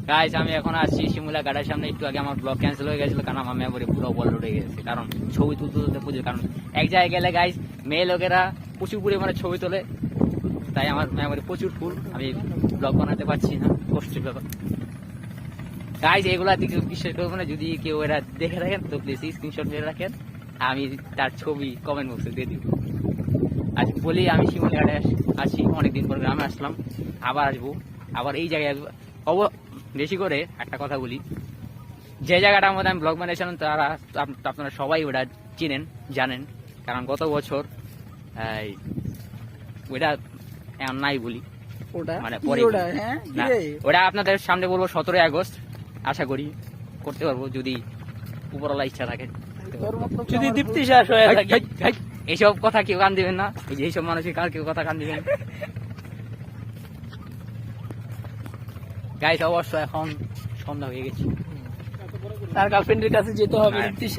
Guys আমি এখন আসছি শিমুলা ঘাটের সামনে। একটু আগে আমার ব্লগ ক্যান্সেল হয়ে গেছিল কারণ আমার মেমোরি পুরো বল উঠে গেছে, কারণ ছবি তুলতে তুলতে প্রচুর। কারণ এক জায়গায় গেলে গাইস মেয়ে লোকেরা প্রচুর পরিমাণে ছবি তোলে, তাই আমার মেমোরি প্রচুর ফুল, আমি ব্লগ বানাতে পারছি না, কষ্টের ব্যাপার। গাইস এগুলা দিকে বিশ্বাস করবো না, যদি কেউ এরা দেখে রাখেন তো প্লিজ স্ক্রিনশট নিয়ে রাখেন, আমি তার ছবি কমেন্ট বক্সে দিয়ে দিব। আজ বলি আমি শিমুলা ঘাটে আসি, অনেকদিন পর গ্রামে আসলাম, আবার আসবো, আবার এই জায়গায় আসবো। বেশি করে একটা কথা বলি, যে জায়গাটার মধ্যে আমি ব্লগ বানিয়েছিলাম তারা আপনারা সবাই ওটা চিনেন জানেন, কারণ গত বছর ওইটা এমন নাই বলি, মানে পরে না, ওটা আপনাদের সামনে বলবো 17 আগস্ট। আশা করি করতে পারবো যদি উপরওয়ালা ইচ্ছা থাকে, যদি দীপ্তি শেষ হয়ে থাকে। এইসব কথা কেউ কান দিবেন না, এইসব মানুষের কার কেউ কথা কান দিবেন। গাইস অবশ্য এখন সন্ধ্যা হয়ে গেছে, তার গার্লফ্রেন্ডের কাছে যেতে হবে দীপ্তি